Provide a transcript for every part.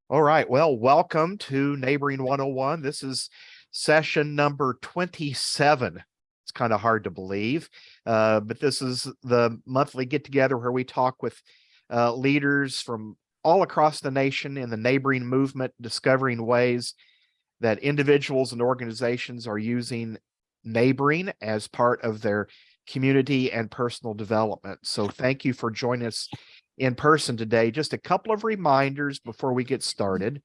All right. Well, welcome to Neighboring 101. This is session number 27. It's kind of hard to believe, but this is the monthly get together where we talk with leaders from all across the nation in the neighboring movement, discovering ways that individuals and organizations are using neighboring as part of their community and personal development. So thank you for joining us in person today. Just a couple of reminders before we get started.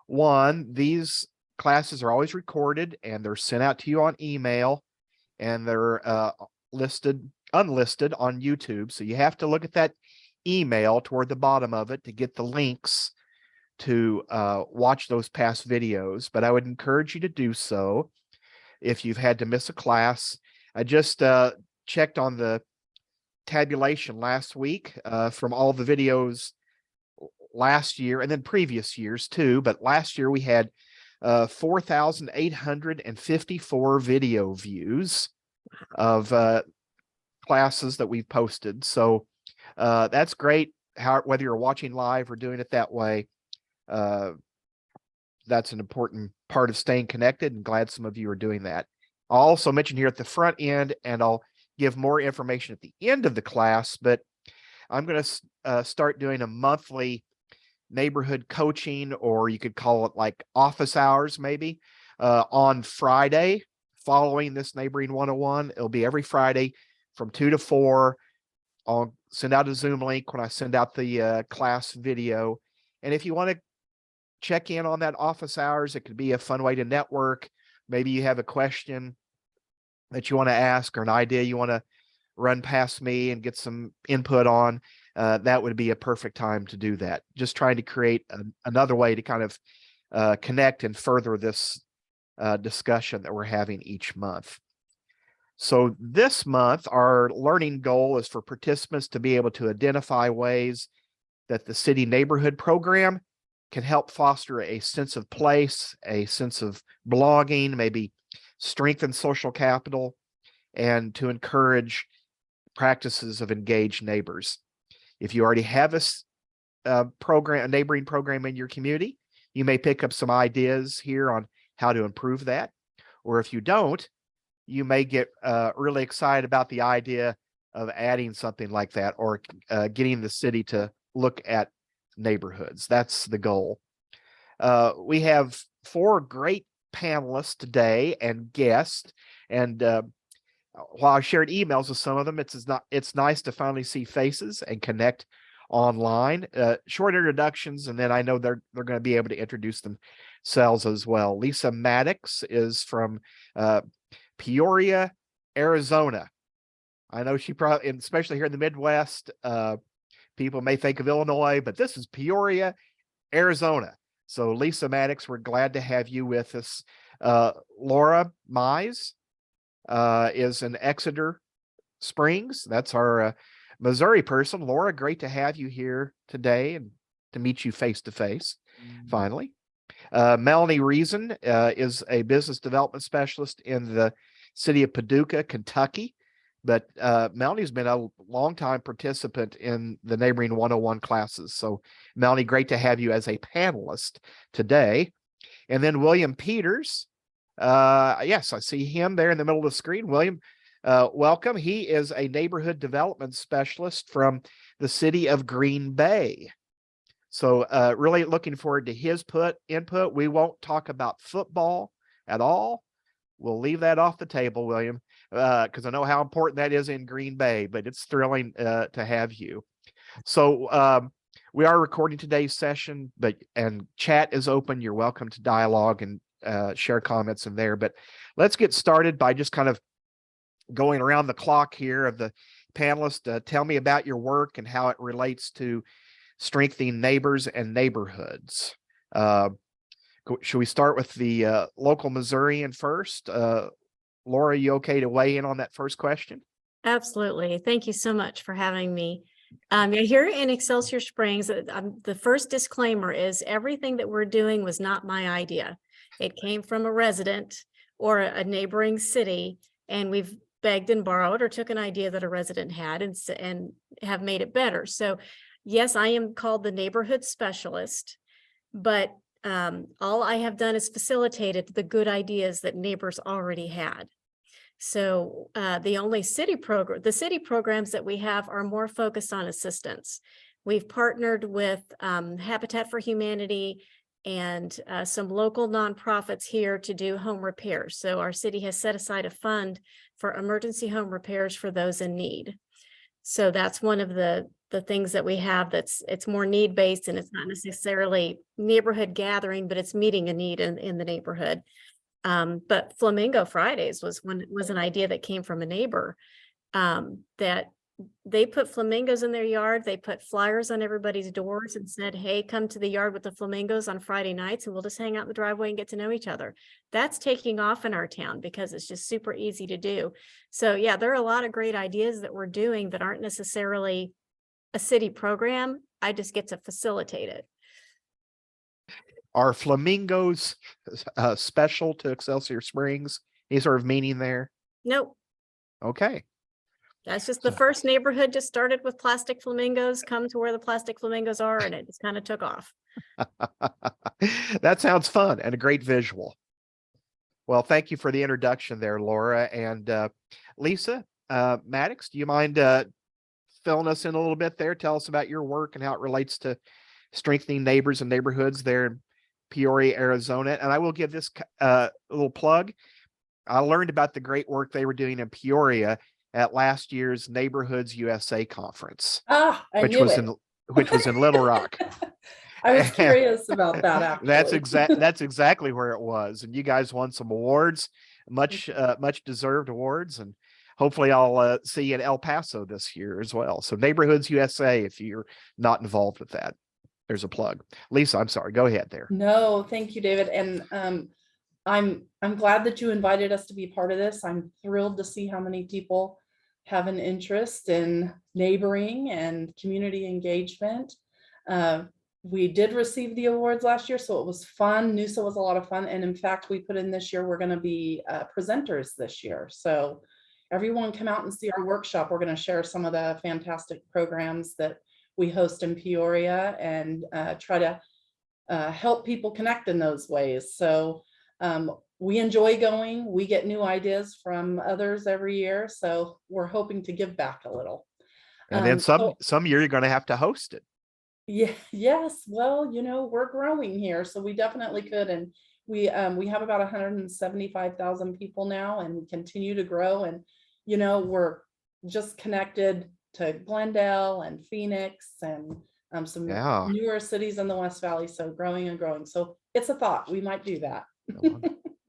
One, these classes are always recorded and they're sent out to you on email, and they're unlisted on YouTube. So you have to look at that email toward the bottom of it to get the links to watch those past videos. But I would encourage you to do so if you've had to miss a class. I just checked on the tabulation last week from all the videos last year and then previous years too. But last year we had 4,854 video views of classes that we've posted. So that's great. Whether you're watching live or doing it that way, that's an important part of staying connected, and glad some of you are doing that. I'll also mention here at the front end, and I'll give more information at the end of the class, but I'm going to start doing a monthly neighborhood coaching, or you could call it like office hours maybe, on Friday following this Neighboring 101. It'll be every Friday from 2 to 4. I'll send out a Zoom link when I send out the class video. And if you want to check in on that office hours, it could be a fun way to network. Maybe you have a question that you want to ask or an idea you want to run past me and get some input on. That would be a perfect time to do that. Just trying to create another way to kind of connect and further this discussion that we're having each month. So this month, our learning goal is for participants to be able to identify ways that the city neighborhood program can help foster a sense of place, a sense of belonging, maybe strengthen social capital, and to encourage practices of engaged neighbors. If you already have a neighboring program in your community, you may pick up some ideas here on how to improve that. Or if you don't, you may get really excited about the idea of adding something like that, or getting the city to look at neighborhoods. That's the goal. We have 4 great panelists today and guests, and while I shared emails with some of them, it's nice to finally see faces and connect online. Short introductions, and then I know they're going to be able to introduce themselves as well. Lisa Mattox is from Peoria, Arizona. I know she probably, especially here in the Midwest, people may think of Illinois, but this is Peoria, Arizona. So Lisa Mattox, we're glad to have you with us. Laura Mize is in Exeter Springs. That's our Missouri person. Laura, great to have you here today and to meet you face to face, finally. Melanie Reason is a business development specialist in the city of Paducah, Kentucky. But Melanie's been a longtime participant in the Neighboring 101 classes. So Melanie, great to have you as a panelist today. And then William Peters. Yes, I see him there in the middle of the screen. William, welcome. He is a neighborhood development specialist from the city of Green Bay. So really looking forward to his input. We won't talk about football at all. We'll leave that off the table, William, because I know how important that is in Green Bay, but it's thrilling to have you. So we are recording today's session, and chat is open. You're welcome to dialogue and share comments in there. But let's get started by just kind of going around the clock here of the panelists. Tell me about your work and how it relates to strengthening neighbors and neighborhoods. Should we start with the local Missourian first? Laura, you okay to weigh in on that first question? Absolutely. Thank you so much for having me. Here in Excelsior Springs, the first disclaimer is everything that we're doing was not my idea. It came from a resident or a neighboring city, and we've begged and borrowed or took an idea that a resident had and have made it better. So yes, I am called the neighborhood specialist. but all I have done is facilitated the good ideas that neighbors already had. So the city programs that we have are more focused on assistance. We've partnered with Habitat for Humanity and some local nonprofits here to do home repairs. So our city has set aside a fund for emergency home repairs for those in need. So that's one of the things that we have it's more need-based, and it's not necessarily neighborhood gathering, but it's meeting a need in the neighborhood. But Flamingo Fridays was an idea that came from a neighbor, that they put flamingos in their yard. They put flyers on everybody's doors and said, hey, come to the yard with the flamingos on Friday nights and we'll just hang out in the driveway and get to know each other. That's taking off in our town because it's just super easy to do. So yeah, there are a lot of great ideas that we're doing that aren't necessarily a city program. I just get to facilitate it. Are flamingos special to Excelsior Springs? Any sort of meaning there? Nope. Okay. That's just the first neighborhood just started with plastic flamingos, come to where the plastic flamingos are, and it just kind of took off. That sounds fun and a great visual. Well, thank you for the introduction there, Laura. And Lisa, Mattox, do you mind filling us in a little bit there? Tell us about your work and how it relates to strengthening neighbors and neighborhoods there in Peoria, Arizona. And I will give this a little plug. I learned about the great work they were doing in Peoria at last year's Neighborhoods USA conference, which was in Little Rock. I was curious about that. Actually, that's exactly where it was, and you guys won some awards, much deserved awards, and hopefully I'll see you in El Paso this year as well. So Neighborhoods USA, if you're not involved with that, there's a plug. Lisa, I'm sorry, go ahead there. No, thank you, David, and I'm glad that you invited us to be part of this. I'm thrilled to see how many people have an interest in neighboring and community engagement. We did receive the awards last year, so it was fun. NUSA was a lot of fun, and in fact, we put in this year, we're going to be presenters this year. So everyone come out and see our workshop. We're going to share some of the fantastic programs that we host in Peoria and try to help people connect in those ways. So we enjoy going. We get new ideas from others every year. So we're hoping to give back a little. And then some year you're going to have to host it. Yeah. Yes. Well, we're growing here, so we definitely could. And we have about 175,000 people now, and we continue to grow. And we're just connected to Glendale and Phoenix and some newer cities in the West Valley. So growing and growing. So it's a thought. We might do that.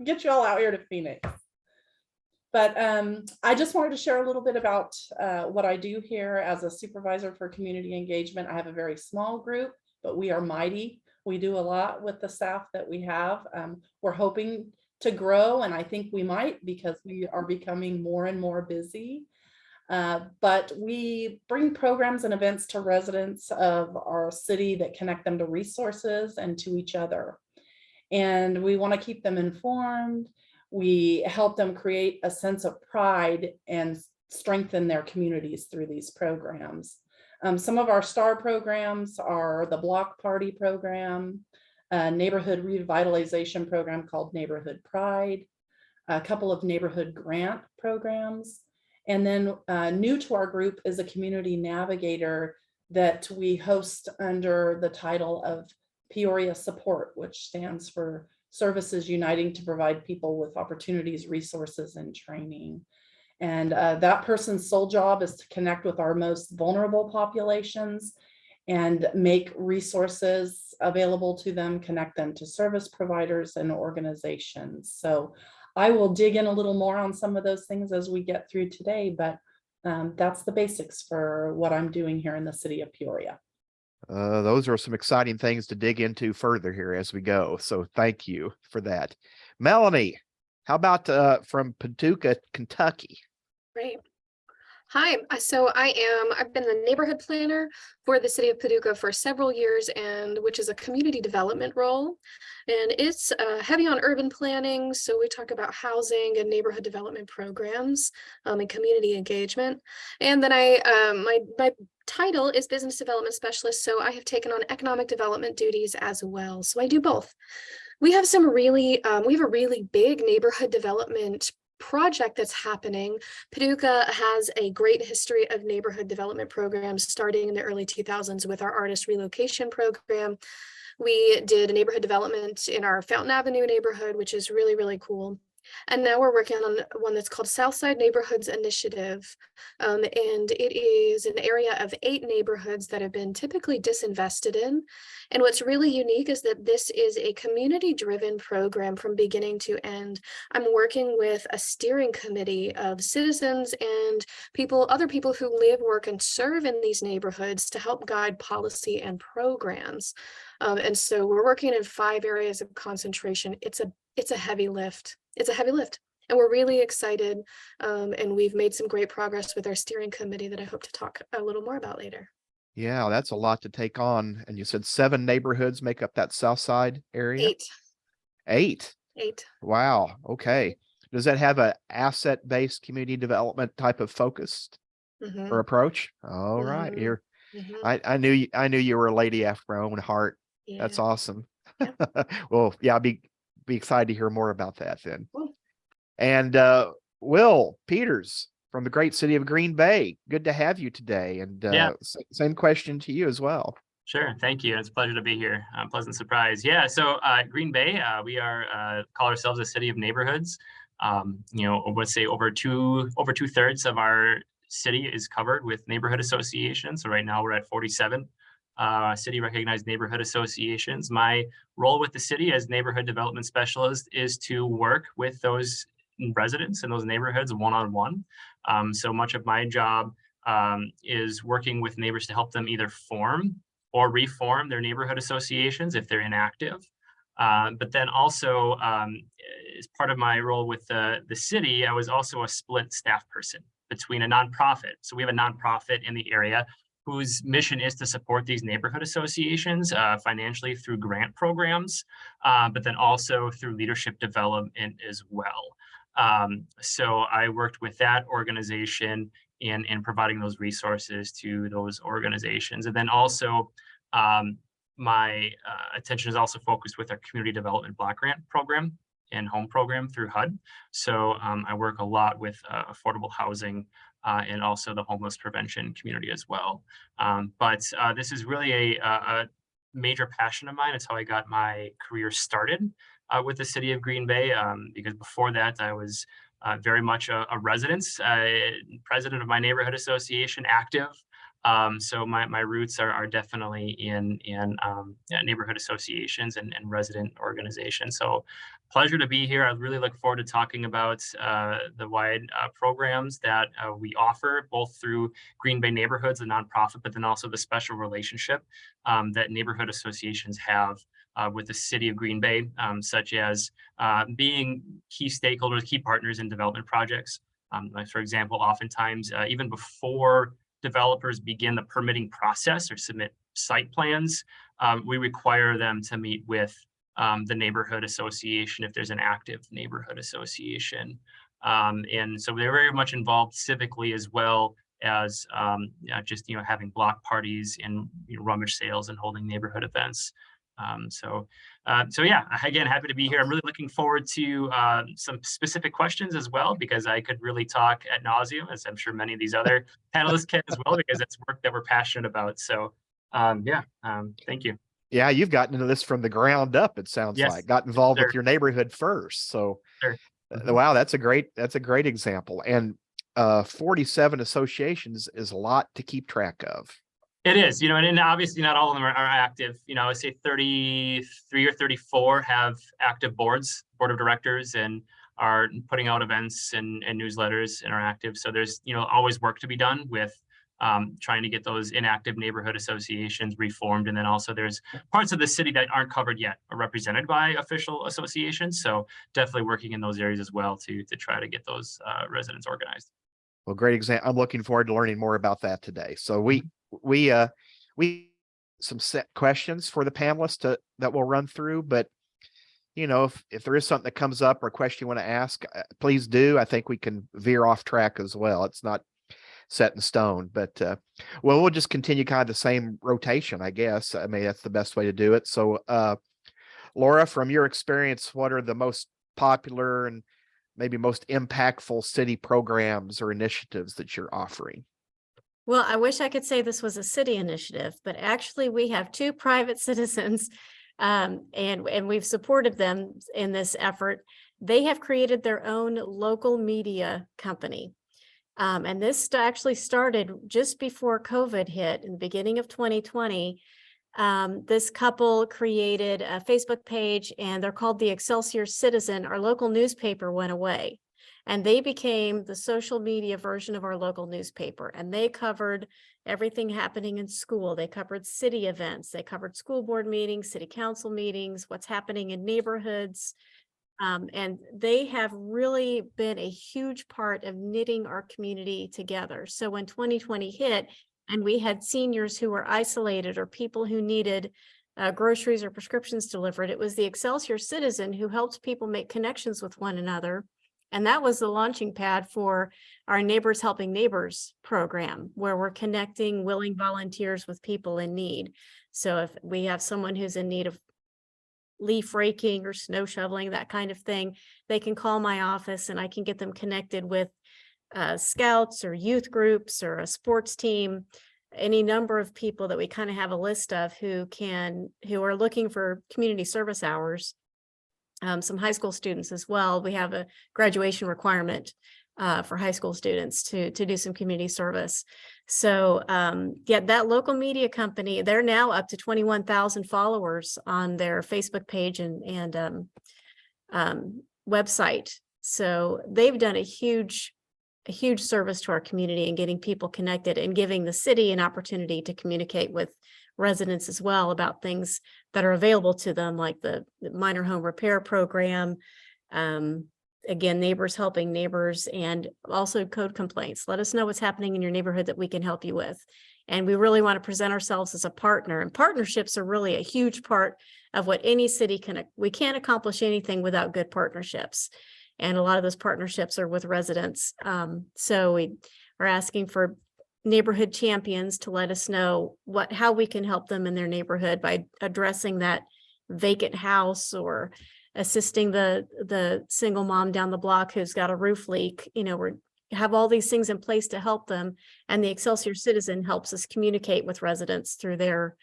Get you all out here to Phoenix. But I just wanted to share a little bit about what I do here as a supervisor for community engagement. I have a very small group, but we are mighty. We do a lot with the staff that we have. We're hoping to grow, and I think we might because we are becoming more and more busy. But we bring programs and events to residents of our city that connect them to resources and to each other. And we want to keep them informed. We help them create a sense of pride and strengthen their communities through these programs. Some of our star programs are the Block Party program, a neighborhood revitalization program called Neighborhood Pride, a couple of neighborhood grant programs, and then new to our group is a community navigator that we host under the title of Peoria Support, which stands for Services Uniting to Provide People with Opportunities, Resources, and Training. And that person's sole job is to connect with our most vulnerable populations and make resources available to them, connect them to service providers and organizations. So I will dig in a little more on some of those things as we get through today, but that's the basics for what I'm doing here in the city of Peoria. Those are some exciting things to dig into further here as we go. So thank you for that. Melanie, how about from Paducah, Kentucky? Great. Hi, I've been the neighborhood planner for the city of Paducah for several years, and which is a community development role. And it's heavy on urban planning. So we talk about housing and neighborhood development programs and community engagement. And then my title is business development specialist. So I have taken on economic development duties as well. So I do both. We have we have a really big neighborhood development project that's happening. Paducah has a great history of neighborhood development programs starting in the early 2000s with our artist relocation program. We did a neighborhood development in our Fountain Avenue neighborhood, which is really, really cool. And now we're working on one that's called Southside Neighborhoods Initiative. And it is an area of 8 neighborhoods that have been typically disinvested in. And what's really unique is that this is a community-driven program from beginning to end. I'm working with a steering committee of citizens and other people who live, work, and serve in these neighborhoods to help guide policy and programs. And so we're working in 5 areas of concentration. It's a heavy lift. It's a heavy lift. And we're really excited. And we've made some great progress with our steering committee that I hope to talk a little more about later. Yeah, that's a lot to take on. And you said 7 neighborhoods make up that south side area? 8. 8. 8. Wow. Okay. Does that have a asset-based community development type of focus Mhm, or approach? All right. mhm, You're mhm. I knew you were a lady after my own heart. That's Yeah. awesome. Yep. Well, yeah, I'll be excited to hear more about that then. Cool. And Will Peters from the great city of Green Bay, good to have you today. And Yeah, same question to you as well. sure. Thank you. It's a pleasure to be here. Pleasant surprise. Yeah. So Green Bay, we are call ourselves a city of neighborhoods. Let's say over 2/3 of our city is covered with neighborhood associations. So right now we're at 47 city recognized neighborhood associations. My role with the city as neighborhood development specialist is to work with those residents in those neighborhoods one-on-one. So much of my job is working with neighbors to help them either form or reform their neighborhood associations if they're inactive. But then also, as part of my role with the city, I was also a split staff person between a nonprofit. So we have a nonprofit in the area whose mission is to support these neighborhood associations financially through grant programs, but then also through leadership development as well. So I worked with that organization in providing those resources to those organizations. And then also my attention is also focused with our community development block grant program and home program through HUD. So I work a lot with affordable housing and also the homeless prevention community as well. But this is really a major passion of mine. It's how I got my career started with the city of Green Bay, because before that I was very much a resident, president of my neighborhood association, active. So my roots are definitely in neighborhood associations and resident organizations. So pleasure to be here. I really look forward to talking about the wide programs that we offer, both through Green Bay Neighborhoods, the nonprofit, but then also the special relationship that neighborhood associations have with the city of Green Bay, such as being key stakeholders, key partners in development projects. Like for example, oftentimes, even before developers begin the permitting process or submit site plans, we require them to meet with the neighborhood association if there's an active neighborhood association. And so they're very much involved civically as well as just having block parties and rummage sales and holding neighborhood events. So yeah, again, happy to be here. I'm really looking forward to some specific questions as well, because I could really talk ad nauseum, as I'm sure many of these other panelists can as well, because it's work that we're passionate about. So yeah, thank you. Yeah, you've gotten into this from the ground up, it sounds Yes, like. Got involved sir. with your neighborhood first. So Sure. wow, that's a great example. And 47 associations is a lot to keep track of. It is, and obviously not all of them are active. I say 33 or 34 have active board of directors, and are putting out events and newsletters and are active. So there's, always work to be done with trying to get those inactive neighborhood associations reformed. And then also there's parts of the city that aren't covered yet or represented by official associations. So definitely working in those areas as well to try to get those residents organized. Well, great example. I'm looking forward to learning more about that today. So we some set questions for the panelists that we'll run through, but if there is something that comes up or a question you want to ask, please do. I think we can veer off track as well. It's not set in stone, but we'll just continue kind of the same rotation, I guess. I mean, that's the best way to do it. So Laura, from your experience, what are the most popular and maybe most impactful city programs or initiatives that you're offering? Well, I wish I could say this was a city initiative, but actually we have two private citizens, and we've supported them in this effort. They have created their own local media company. And this actually started just before COVID hit in the beginning of 2020. This couple created a Facebook page, and they're called the Excelsior Citizen. Our local newspaper went away, and they became the social media version of our local newspaper. And they covered everything happening in school. They covered city events. They covered school board meetings, city council meetings, what's happening in neighborhoods. And they have really been a huge part of knitting our community together. So when 2020 hit and we had seniors who were isolated or people who needed groceries or prescriptions delivered, it was the Excelsior Citizen who helped people make connections with one another. And that was the launching pad for our Neighbors Helping Neighbors program, where we're connecting willing volunteers with people in need. So if we have someone who's in need of leaf raking or snow shoveling, that kind of thing, they can call my office and I can get them connected with scouts or youth groups or a sports team, any number of people that we kind of have a list of who are looking for community service hours. Some high school students as well. We have a graduation requirement for high school students to do some community service. So yeah, that local media company, they're now up to 21,000 followers on their Facebook page and website. So they've done a huge service to our community and getting people connected and giving the city an opportunity to communicate with residents as well about things that are available to them, like the minor home repair program. Again, Neighbors Helping Neighbors, and also code complaints. Let us know what's happening in your neighborhood that we can help you with. And we really want to present ourselves as a partner, and partnerships are really a huge part of what any city can. We can't accomplish anything without good partnerships. And a lot of those partnerships are with residents. So we are asking for neighborhood champions to let us know how we can help them in their neighborhood by addressing that vacant house or assisting the single mom down the block who's got a roof leak. We have all these things in place to help them. And the Excelsior Citizen helps us communicate with residents through their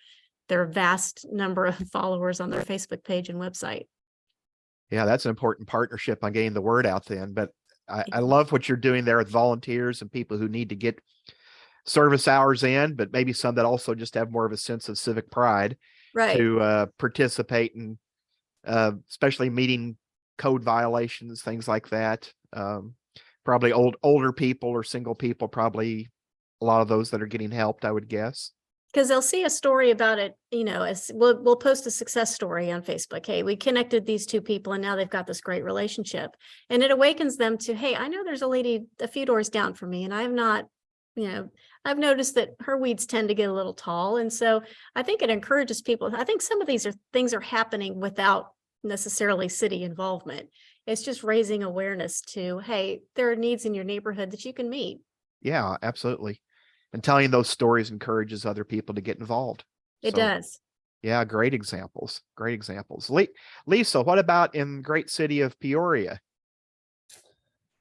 vast number of followers on their Facebook page and website. Yeah, that's an important partnership on getting the word out then. But I love what you're doing there with volunteers and people who need to get service hours in, but maybe some that also just have more of a sense of civic pride to participate in especially meeting code violations, things like that. Probably older people or single people, probably a lot of those that are getting helped, I would guess. Because they'll see a story about it, as we'll post a success story on Facebook. Hey, we connected these two people and now they've got this great relationship. And it awakens them to, hey, I know there's a lady a few doors down from me and I've not, I've noticed that her weeds tend to get a little tall. And so I think it encourages people. I think some of these things are happening without necessarily city involvement. It's just raising awareness to, hey, there are needs in your neighborhood that you can meet. Yeah, absolutely. And telling those stories encourages other people to get involved. It does. Yeah, great examples. Great examples. Lisa, what about in great city of Peoria?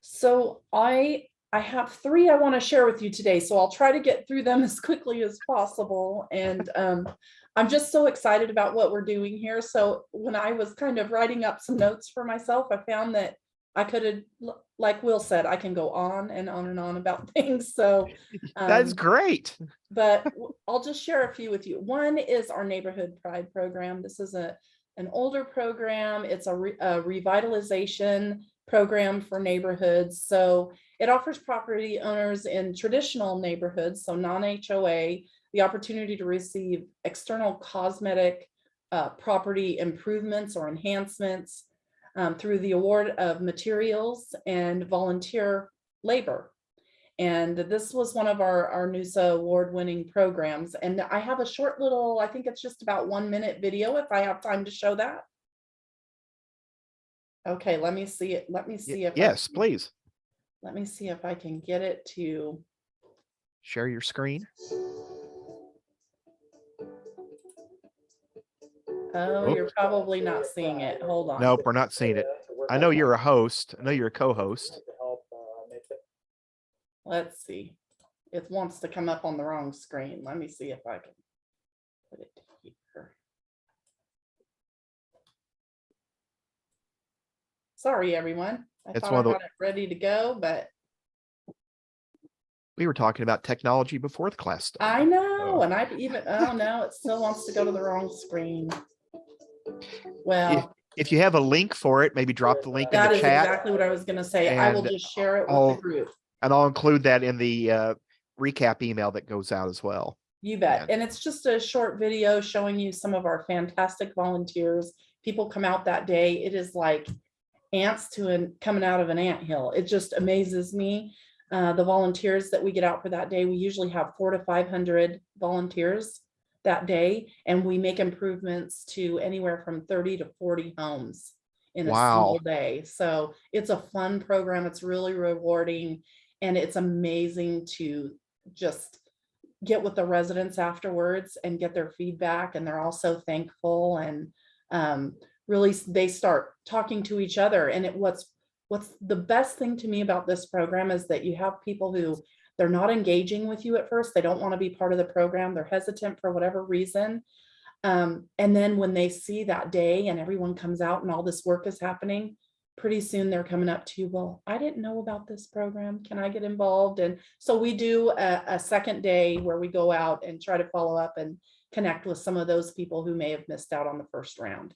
So I have 3 I want to share with you today, so I'll try to get through them as quickly as possible. And I'm just so excited about what we're doing here. So when I was kind of writing up some notes for myself, I found that I could have, like Will said, I can go on and on and on about things. So that's great. But I'll just share a few with you. One is our Neighborhood Pride program. This is an older program. It's a revitalization program for neighborhoods. So it offers property owners in traditional neighborhoods, so non-HOA, the opportunity to receive external cosmetic property improvements or enhancements through the award of materials and volunteer labor. And this was one of our NUSA award-winning programs. And I have a short little, I think it's just about 1-minute video if I have time to show that. Okay, let me see it. Let me see if Yes, please let me see if I can get it to. share your screen. Oh, you're probably not seeing it. Hold on. Nope, we're not seeing it. I know you're a host. I know you're a co-host. Let's see. It wants to come up on the wrong screen. Let me see if I can put it here. Sorry, everyone. I It's thought one I of the- had it ready to go, but We were talking about technology before the class started. I know, and I've even, oh no, it still wants to go to the wrong screen. Well, If you have a link for it, maybe drop the link in that the is chat, exactly what I was gonna say. I will and just share it with I'll- the group. and I'll include that in the recap email that goes out as well. You bet. Yeah. And it's just a short video showing you some of our fantastic volunteers. People come out that day. It is like ants coming out of an anthill. It just amazes me. The volunteers that we get out for that day, we usually have 400 to 500 volunteers that day, and we make improvements to anywhere from 30 to 40 homes in a single Wow. day. So it's a fun program. It's really rewarding, and it's amazing to just get with the residents afterwards and get their feedback, and they're all so thankful, and really they start talking to each other. And what's the best thing to me about this program is that you have people who they're not engaging with you at first. They don't want to be part of the program. They're hesitant for whatever reason. And then when they see that day and everyone comes out and all this work is happening, pretty soon they're coming up to you. Well, I didn't know about this program. Can I get involved? And so we do a second day where we go out and try to follow up and connect with some of those people who may have missed out on the first round.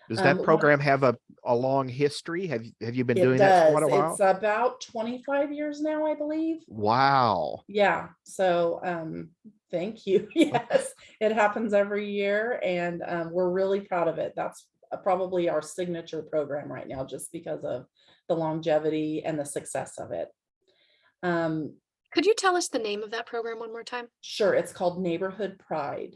Does that program have a long history? Have you been doing that for quite a while? It's about 25 years now, I believe. Wow. Yeah. So thank you. Yes, it happens every year, and we're really proud of it. That's probably our signature program right now, just because of the longevity and the success of it. Could you tell us the name of that program one more time? Sure. It's called Neighborhood Pride.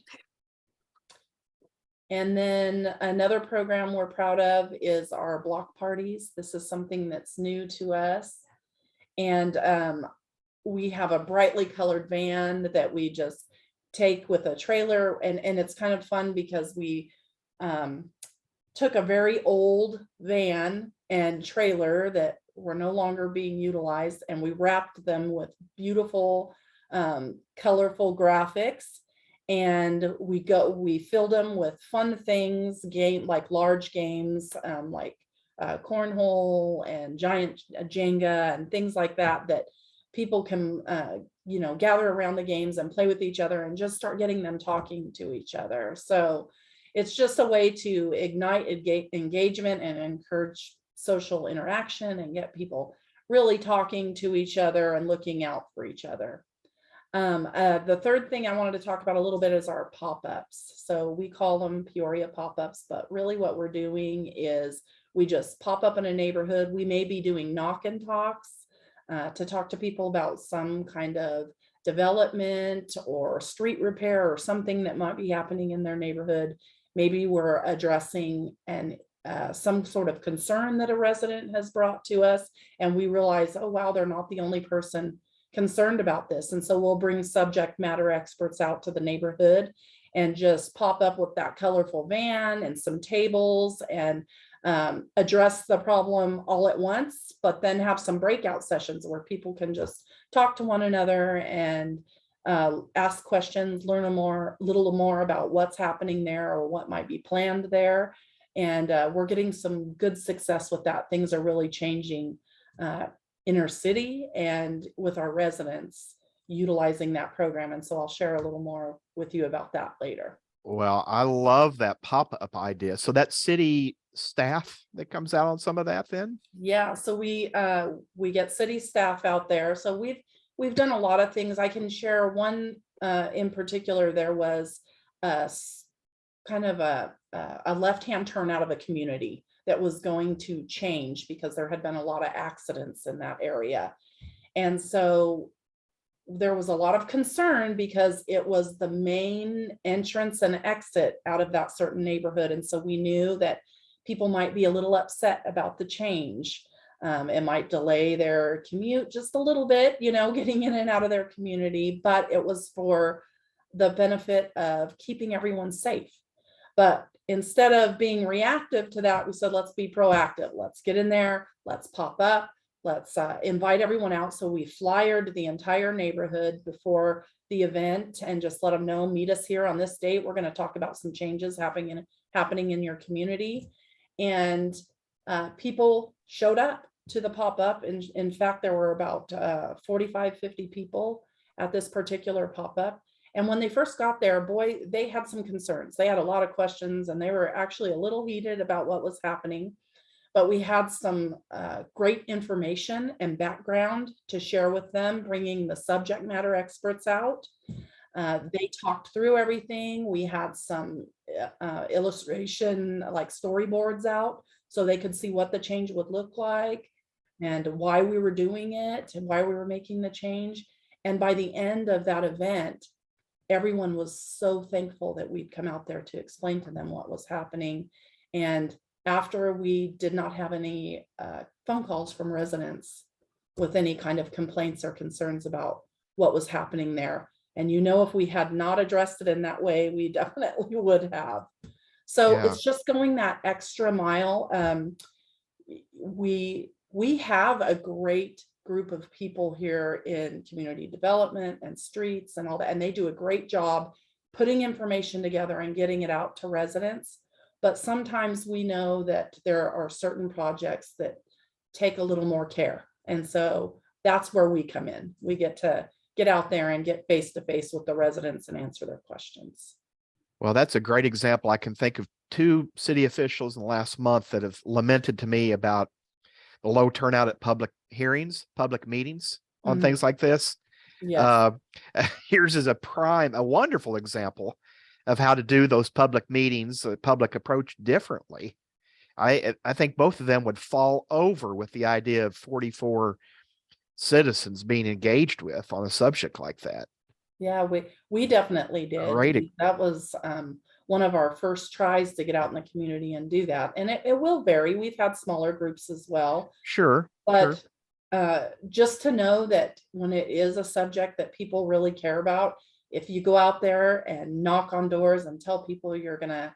And then another program we're proud of is our block parties. This is something that's new to us. And we have a brightly colored van that we just take with a trailer. And it's kind of fun because we took a very old van and trailer that were no longer being utilized, and we wrapped them with beautiful, colorful graphics. And we filled them with fun things, like large games, like cornhole and giant Jenga and things like that, that people can, gather around the games and play with each other and just start getting them talking to each other. So it's just a way to ignite engagement and encourage social interaction and get people really talking to each other and looking out for each other. The third thing I wanted to talk about a little bit is our pop-ups. So we call them Peoria pop-ups, but really what we're doing is we just pop up in a neighborhood. We may be doing knock and talks to talk to people about some kind of development or street repair or something that might be happening in their neighborhood. Maybe we're addressing some sort of concern that a resident has brought to us, and we realize, oh wow, they're not the only person concerned about this. And so we'll bring subject matter experts out to the neighborhood and just pop up with that colorful van and some tables and address the problem all at once, but then have some breakout sessions where people can just talk to one another and ask questions, learn a little more about what's happening there or what might be planned there. And we're getting some good success with that. Things are really changing inner city and with our residents utilizing that program. And so I'll share a little more with you about that later. Well, I love that pop-up idea. So that city staff that comes out on some of that then? Yeah, so we get city staff out there. So we've done a lot of things. I can share one in particular. There was kind of a left-hand turn out of a community that was going to change because there had been a lot of accidents in that area. And so there was a lot of concern because it was the main entrance and exit out of that certain neighborhood. And so we knew that people might be a little upset about the change. It might delay their commute just a little bit, you know, getting in and out of their community, but it was for the benefit of keeping everyone safe. But instead of being reactive to that, we said, let's be proactive. Let's get in there. Let's pop up. Let's invite everyone out. So we flyered the entire neighborhood before the event and just let them know, meet us here on this date. We're going to talk about some changes happening in your community. And people showed up to the pop-up. And in fact, there were about 45, 50 people at this particular pop-up. And when they first got there, boy, they had some concerns. They had a lot of questions and they were actually a little heated about what was happening. But we had some great information and background to share with them, bringing the subject matter experts out. They talked through everything. We had some illustration, like storyboards out, so they could see what the change would look like and why we were doing it and why we were making the change. And by the end of that event, everyone was so thankful that we'd come out there to explain to them what was happening. And after, we did not have any phone calls from residents with any kind of complaints or concerns about what was happening there. And you know, if we had not addressed it in that way, we definitely would have. So Yeah. it's just going that extra mile. We have a great group of people here in community development and streets and all that, and they do a great job putting information together and getting it out to residents. But sometimes we know that there are certain projects that take a little more care. And so that's where we come in. We get to get out there and get face to face with the residents and answer their questions. Well, that's a great example. I can think of 2 city officials in the last month that have lamented to me about the low turnout at public hearings, public meetings on Mhm. things like this. Yes. Here's is a wonderful example of how to do those public meetings, public approach differently. I think both of them would fall over with the idea of 44 citizens being engaged with on a subject like that. Yeah, we definitely did. Great. That was one of our first tries to get out in the community and do that. And it will vary. We've had smaller groups as well. Sure. But just to know that when it is a subject that people really care about, if you go out there and knock on doors and tell people you're going to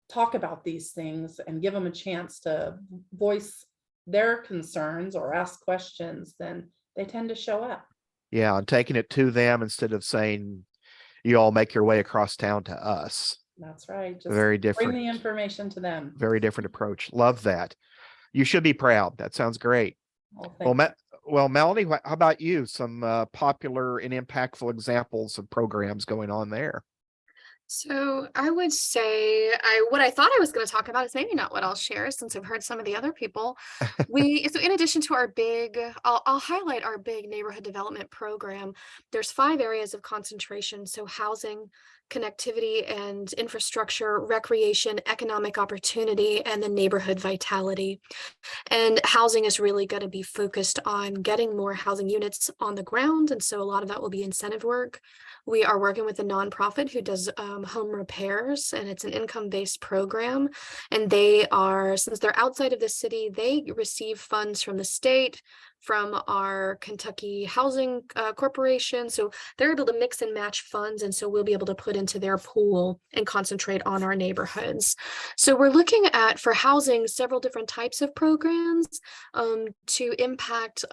talk about these things and give them a chance to voice their concerns or ask questions, then they tend to show up. Yeah, and taking it to them instead of saying, you all make your way across town to us. That's right. Just Very different. bring the information to them. Very different approach. Love that. You should be proud. That sounds great. Well, Melanie, how about you? Some popular and impactful examples of programs going on there. So I would say what I thought I was going to talk about is maybe not what I'll share, since I've heard some of the other people. So in addition to our big, I'll highlight our big neighborhood development program. There's 5 areas of concentration. So housing, connectivity and infrastructure, recreation, economic opportunity, and the neighborhood vitality. And housing is really going to be focused on getting more housing units on the ground. And so a lot of that will be incentive work. We are working with a nonprofit who does home repairs, and it's an income-based program. And they are, since they're outside of the city, they receive funds from the state, from our Kentucky Housing Corporation. So they're able to mix and match funds. And so we'll be able to put into their pool and concentrate on our neighborhoods. So we're looking at, for housing, several different types of programs to impact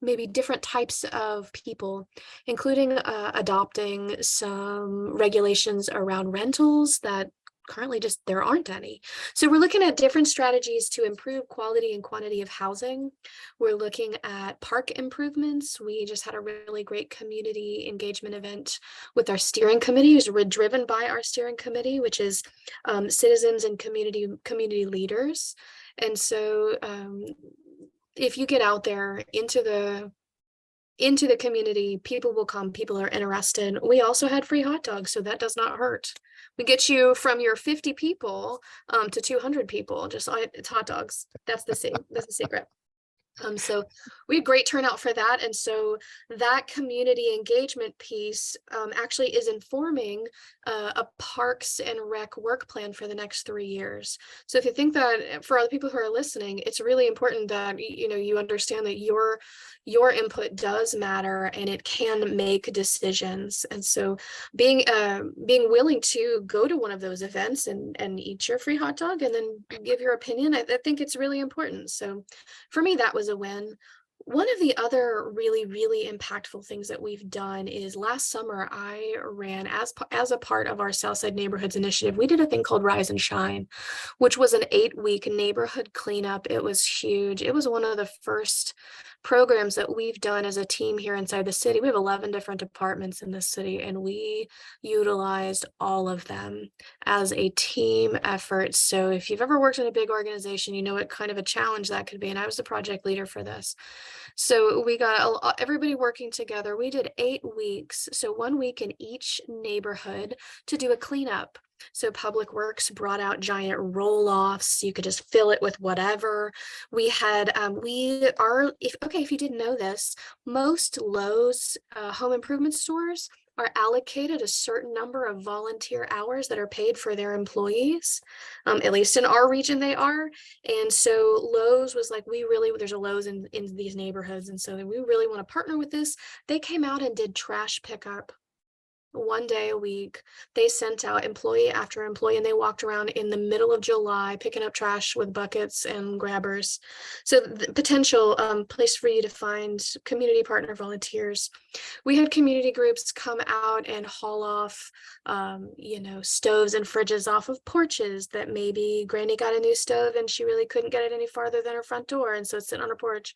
maybe different types of people, including adopting some regulations around rentals that currently just there aren't any. So we're looking at different strategies to improve quality and quantity of housing. We're looking at park improvements. We just had a really great community engagement event with our steering committee, who's driven by our steering committee, which is citizens and community leaders. And so if you get out there into the community, people will come, people are interested. We also had free hot dogs, so that does not hurt. We get you from your 50 people to 200 people, just it's hot dogs. That's the secret. So we had great turnout for that. And so that community engagement piece actually is informing a parks and rec work plan for the next 3 years. So if you think that for other people who are listening, it's really important that you understand that your input does matter and it can make decisions. And so being willing to go to one of those events and eat your free hot dog and then give your opinion, I think it's really important. So for me, that was a win. One of the other really, really impactful things that we've done is last summer, I ran as a part of our Southside Neighborhoods Initiative. We did a thing called Rise and Shine, which was an 8-week neighborhood cleanup. It was huge. It was one of the first programs that we've done as a team here inside the city. We have 11 different departments in the city, and we utilized all of them as a team effort. So if you've ever worked in a big organization, you know what kind of a challenge that could be. And I was the project leader for this. So we got everybody working together. We did 8 weeks. So 1 week in each neighborhood to do a cleanup. So Public Works brought out giant roll-offs. You could just fill it with whatever. We had, if you didn't know this, most Lowe's home improvement stores are allocated a certain number of volunteer hours that are paid for their employees. At least in our region they are. And so Lowe's was like, there's a Lowe's in these neighborhoods. And so we really want to partner with this. They came out and did trash pickup 1 day a week. They sent out employee after employee, and they walked around in the middle of July picking up trash with buckets and grabbers. So the potential place for you to find community partner volunteers. We had community groups come out and haul off stoves and fridges off of porches that maybe Granny got a new stove and she really couldn't get it any farther than her front door, and so it's sitting on her porch.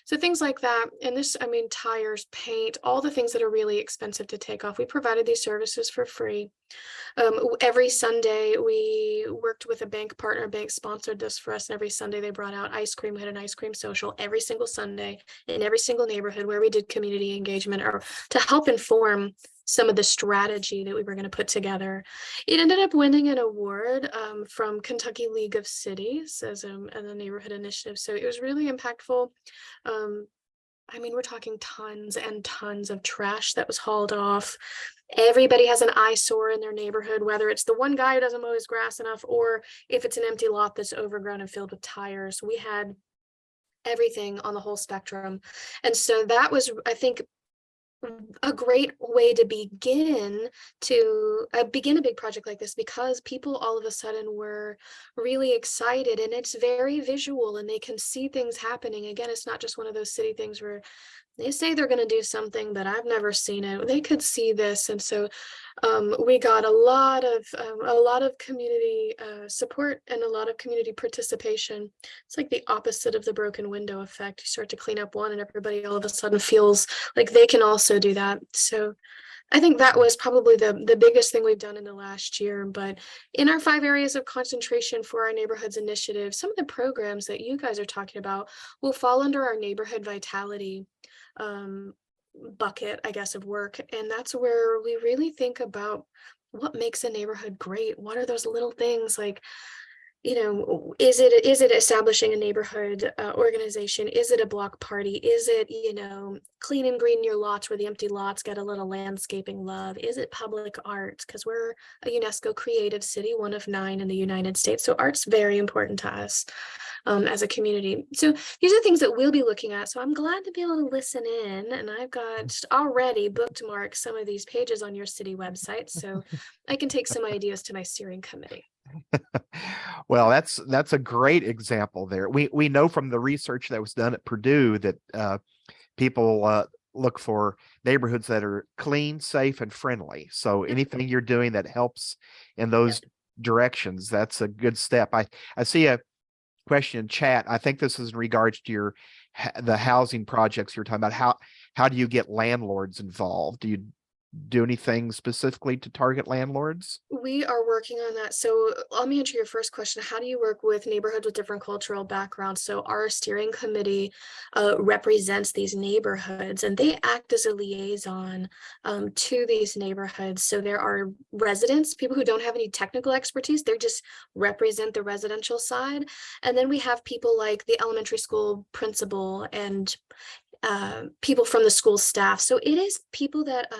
So things like that. And this, tires, paint, all the things that are really expensive to take off. We provided these services for free. Every Sunday, we worked with a bank partner. Bank sponsored this for us. And every Sunday they brought out ice cream. We had an ice cream social every single Sunday in every single neighborhood where we did community engagement or to help inform some of the strategy that we were going to put together. It ended up winning an award from Kentucky League of Cities as a neighborhood initiative. So it was really impactful. We're talking tons and tons of trash that was hauled off. Everybody has an eyesore in their neighborhood, whether it's the one guy who doesn't mow his grass enough, or if it's an empty lot that's overgrown and filled with tires. We had everything on the whole spectrum. And so that was, I think, a great way to begin a big project like this, because people all of a sudden were really excited, and it's very visual and they can see things happening. Again, it's not just one of those city things where they say they're going to do something, but I've never seen it. They could see this. And so we got a lot of community support and a lot of community participation. It's like the opposite of the broken window effect. You start to clean up one and everybody all of a sudden feels like they can also do that. So I think that was probably the biggest thing we've done in the last year. But in our 5 areas of concentration for our neighborhoods initiative, some of the programs that you guys are talking about will fall under our neighborhood vitality bucket, I guess, of work. And that's where we really think about what makes a neighborhood great. What are those little things like, is it establishing a neighborhood organization? Is it a block party? Is it, clean and green your lots where the empty lots get a little landscaping love? Is it public art? Because we're a UNESCO creative city, one of 9 in the United States. So art's very important to us as a community. So these are things that we'll be looking at. So I'm glad to be able to listen in, and I've got already bookmarked some of these pages on your city website, so I can take some ideas to my steering committee. Well, that's a great example there. We know from the research that was done at Purdue that people look for neighborhoods that are clean, safe, and friendly. So anything you're doing that helps in those directions, that's a good step. I see a question in chat. I think this is in regards to the housing projects you're talking about. How do you get landlords involved? do anything specifically to target landlords? We are working on that. So let me answer your first question. How do you work with neighborhoods with different cultural backgrounds? So our steering committee represents these neighborhoods, and they act as a liaison to these neighborhoods. So there are residents, people who don't have any technical expertise, they just represent the residential side. And then we have people like the elementary school principal and people from the school staff. So it is people that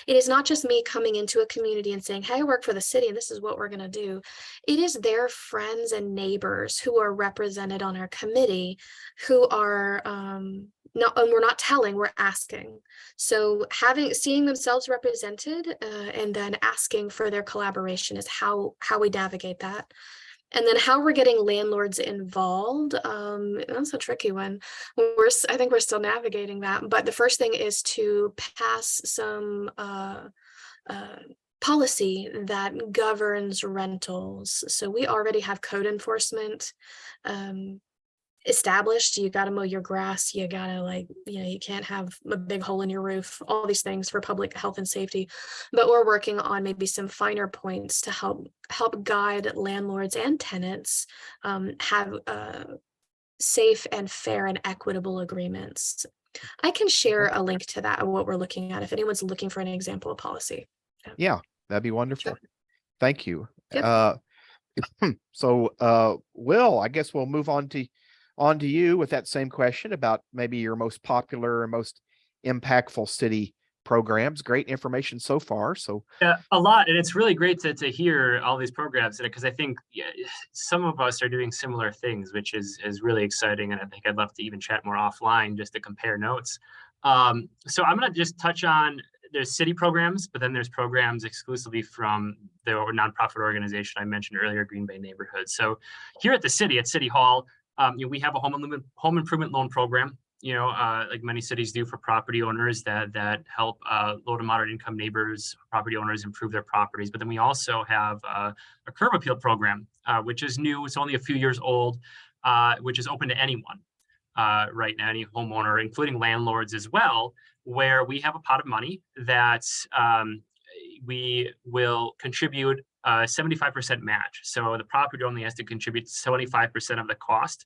it is not just me coming into a community and saying, hey, I work for the city and this is what we're going to do. It is their friends and neighbors who are represented on our committee who are no, and we're not telling, we're asking. So seeing themselves represented and then asking for their collaboration is how we navigate that. And then how we're getting landlords involved, that's a tricky one. I think we're still navigating that. But the first thing is to pass some policy that governs rentals. So we already have code enforcement established. You got to mow your grass. You got to you can't have a big hole in your roof, all these things for public health and safety. But we're working on maybe some finer points to help guide landlords and tenants have safe and fair and equitable agreements. I can share a link to that, what we're looking at, if anyone's looking for an example of policy. Yeah, that'd be wonderful. Sure. Thank you. Yep. So Will, I guess we'll move on to you with that same question about maybe your most popular and most impactful city programs. Great information so far. So yeah, a lot, and it's really great to hear all these programs, because I think some of us are doing similar things, which is really exciting, and I think I'd love to even chat more offline just to compare notes. So I'm going to just touch on, there's city programs, but then there's programs exclusively from the nonprofit organization I mentioned earlier, Green Bay Neighborhoods. So here at the city, at City Hall, we have a home improvement loan program, like many cities do, for property owners that help low to moderate income neighbors, property owners improve their properties. But then we also have a curb appeal program, which is new. It's only a few years old, which is open to anyone right now, any homeowner, including landlords as well, where we have a pot of money that we will contribute 75% match. So the property only has to contribute 75% of the cost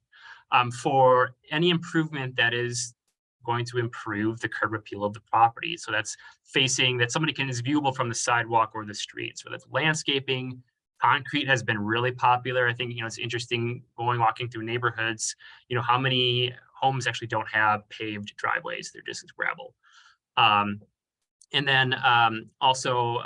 for any improvement that is going to improve the curb appeal of the property. So that's that somebody is viewable from the sidewalk or the street. So that's landscaping. Concrete has been really popular. I think, it's interesting walking through neighborhoods, how many homes actually don't have paved driveways. They're just gravel. And then also,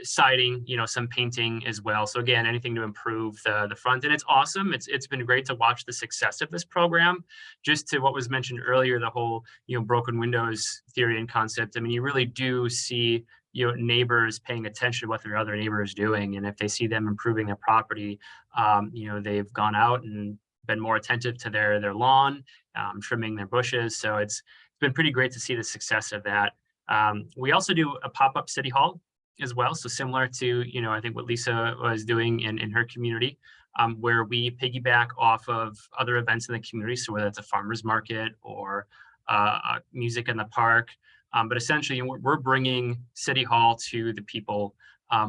siding, some painting as well. So again, anything to improve the front. And it's awesome. It's been great to watch the success of this program. Just to what was mentioned earlier, the whole, broken windows theory and concept. I mean, you really do see, neighbors paying attention to what their other neighbor is doing. And if they see them improving their property, they've gone out and been more attentive to their lawn, trimming their bushes. So it's been pretty great to see the success of that. We also do a pop-up City Hall as well. So similar to, I think what Lisa was doing in her community, where we piggyback off of other events in the community. So whether it's a farmer's market or music in the park, but essentially we're bringing City Hall to the people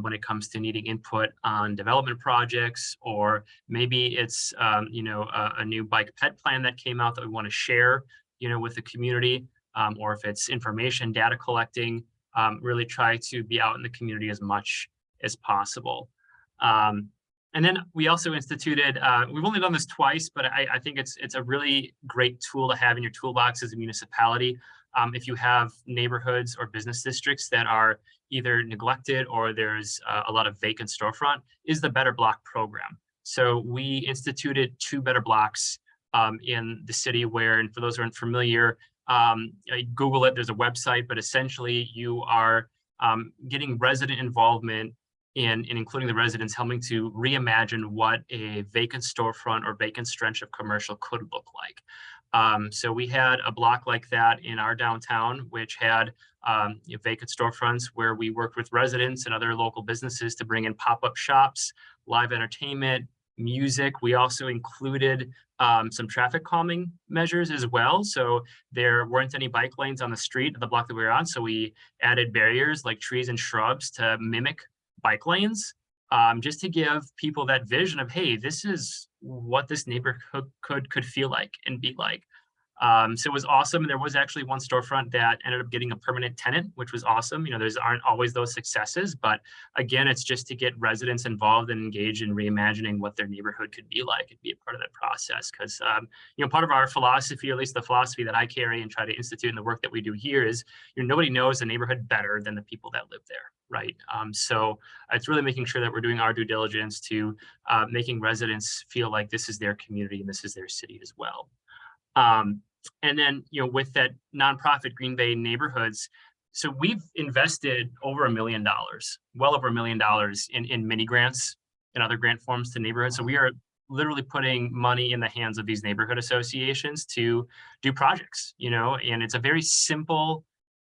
when it comes to needing input on development projects, or maybe it's, a new bike ped plan that came out that we want to share, with the community, or if it's information, data collecting, really try to be out in the community as much as possible. And then we also instituted, we've only done this twice, but I think it's a really great tool to have in your toolbox as a municipality. If you have neighborhoods or business districts that are either neglected or there's a lot of vacant storefront, is the Better Block program. So we instituted 2 Better Blocks in the city where, and for those who aren't familiar, Google it, there's a website, but essentially you are getting resident involvement in including the residents, helping to reimagine what a vacant storefront or vacant stretch of commercial could look like. So we had a block like that in our downtown, which had vacant storefronts where we worked with residents and other local businesses to bring in pop-up shops, live entertainment, music. We also included some traffic calming measures as well. So there weren't any bike lanes on the street of the block that we were on. So we added barriers like trees and shrubs to mimic bike lanes, just to give people that vision of, hey, this is what this neighborhood could feel like and be like. So it was awesome. And there was actually one storefront that ended up getting a permanent tenant, which was awesome. You know, there's aren't always those successes, but again, it's just to get residents involved and engaged in reimagining what their neighborhood could be like and be a part of that process. Because, you know, part of our philosophy, or at least the philosophy that I carry and try to institute in the work that we do here is, you know, nobody knows the neighborhood better than the people that live there, right? So it's really making sure that we're doing our due diligence to making residents feel like this is their community and this is their city as well. And then, you know, with that nonprofit Green Bay Neighborhoods, so we've invested over $1 million, well over $1 million in mini grants and other grant forms to neighborhoods. So we are literally putting money in the hands of these neighborhood associations to do projects, you know, and it's a very simple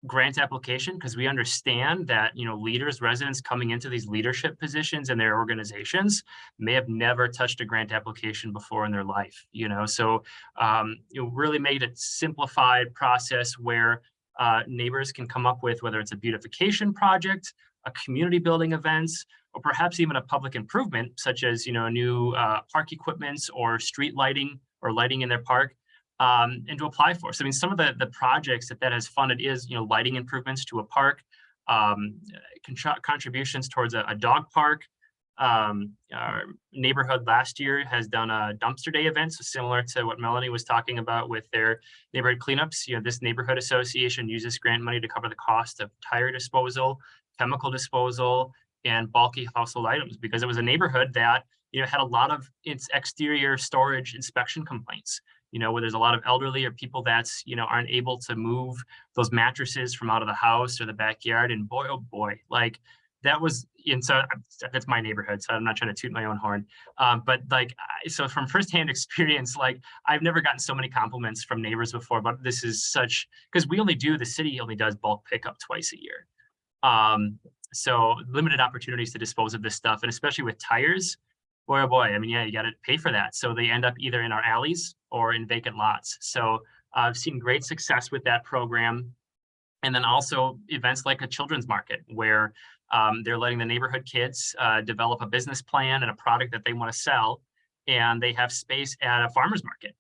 grant application because we understand that, you know, leaders, residents coming into these leadership positions in their organizations may have never touched a grant application before in their life, you know. So it really made a simplified process where neighbors can come up with whether it's a beautification project, a community building events, or perhaps even a public improvement such as, you know, new park equipments or street lighting or lighting in their park. And to apply for. So I mean, some of the projects that has funded is, you know, lighting improvements to a park, contributions towards a dog park. Our neighborhood last year has done a dumpster day event, so similar to what Melanie was talking about with their neighborhood cleanups. You know, this neighborhood association uses grant money to cover the cost of tire disposal, chemical disposal, and bulky household items because it was a neighborhood that, you know, had a lot of its exterior storage inspection complaints. You know, where there's a lot of elderly or people that's, you know, aren't able to move those mattresses from out of the house or the backyard. And boy, oh boy, like that was, and so that's my neighborhood. So I'm not trying to toot my own horn. But like, so from firsthand experience, like I've never gotten so many compliments from neighbors before, but this is such, because the city only does bulk pickup twice a year. So limited opportunities to dispose of this stuff. And especially with tires, boy, oh boy, I mean, yeah, you got to pay for that. So they end up either in our alleys or in vacant lots. So I've seen great success with that program. And then also events like a children's market where they're letting the neighborhood kids develop a business plan and a product that they want to sell. And they have space at a farmer's market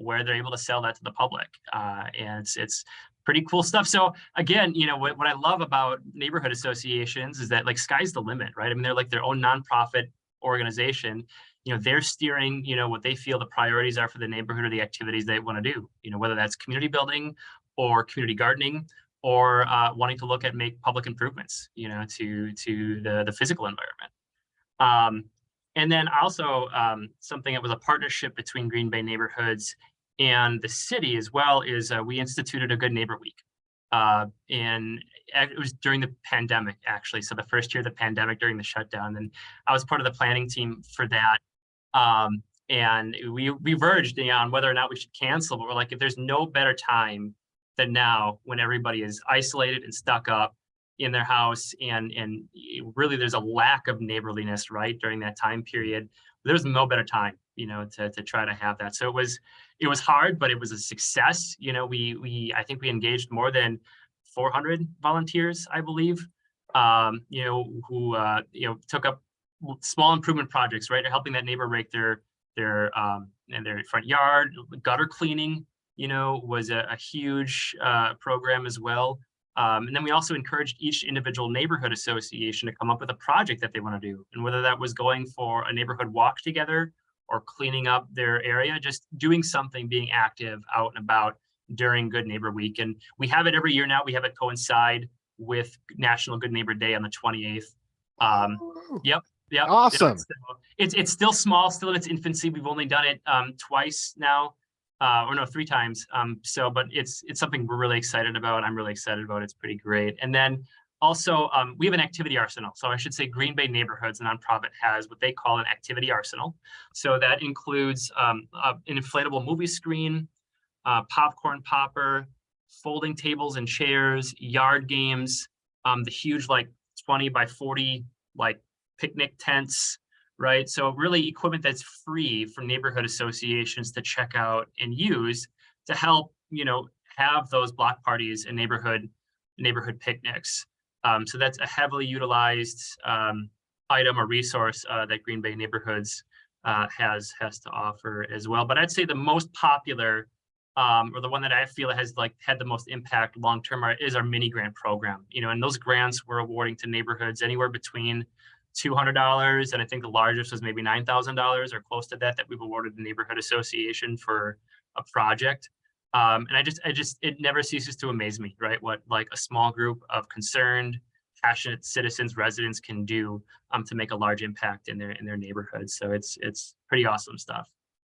where they're able to sell that to the public. And it's pretty cool stuff. So again, you know, what I love about neighborhood associations is that like sky's the limit, right? I mean, they're like their own nonprofit organization. You know, they're steering, you know, what they feel the priorities are for the neighborhood or the activities they want to do, you know, whether that's community building or community gardening or wanting to look at make public improvements, you know, to the physical environment. And then also something that was a partnership between Green Bay Neighborhoods and the city as well is we instituted a Good Neighbor Week. And it was during the pandemic, actually. So the first year of the pandemic during the shutdown, and I was part of the planning team for that. And we verged on whether or not we should cancel, but we're like, if there's no better time than now when everybody is isolated and stuck up in their house and really there's a lack of neighborliness, right, during that time period, there's no better time, you know, to try to have that. So it was hard, but it was a success. You know, I think we engaged more than 400 volunteers, I believe, you know, who, you know, took up small improvement projects, right? They're helping that neighbor rake their front yard. Gutter cleaning, you know, was a huge program as well. And then we also encouraged each individual neighborhood association to come up with a project that they want to do. And whether that was going for a neighborhood walk together or cleaning up their area, just doing something, being active out and about during Good Neighbor Week. And we have it every year now. We have it coincide with National Good Neighbor Day on the 28th. Yep. Awesome. It's still small, still in its infancy. We've only done it twice now. Or no, 3 times. But it's something we're really excited about. I'm really excited about it. It's pretty great. And then also we have an activity arsenal. So I should say Green Bay Neighborhoods, a nonprofit, has what they call an activity arsenal. So that includes an inflatable movie screen, popcorn popper, folding tables and chairs, yard games, the huge like 20 by 40 like picnic tents, right? So really equipment that's free for neighborhood associations to check out and use to help, have those block parties and neighborhood picnics. So that's a heavily utilized item or resource that Green Bay Neighborhoods has to offer as well. But I'd say the most popular or the one that I feel has had the most impact long-term is our mini grant program. And those grants we're awarding to neighborhoods anywhere between $200, and I think the largest was maybe $9,000 or close to that we've awarded the neighborhood association for a project. And it never ceases to amaze me, right? What a small group of concerned, passionate citizens, residents can do to make a large impact in their neighborhoods. So it's pretty awesome stuff.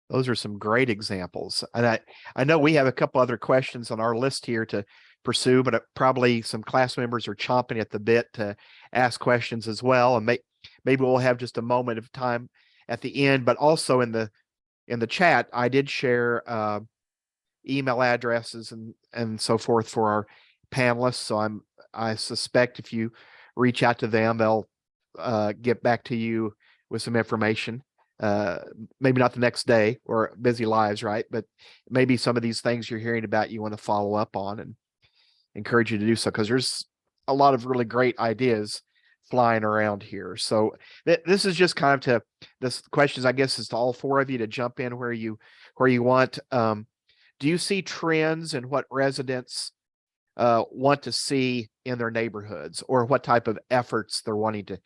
Those are some great examples. And I know we have a couple other questions on our list here to pursue, but probably some class members are chomping at the bit to ask questions as well. And maybe we'll have just a moment of time at the end, but also in the chat, I did share email addresses and so forth for our panelists. So I suspect if you reach out to them, they'll get back to you with some information. Maybe not the next day or busy lives, right? But maybe some of these things you're hearing about you want to follow up on, and encourage you to do so, because there's a lot of really great ideas flying around here. So this is just kind of to this questions, I guess, is to all four of you to jump in where you want. Do you see trends in what residents want to see in their neighborhoods, or what type of efforts they're wanting to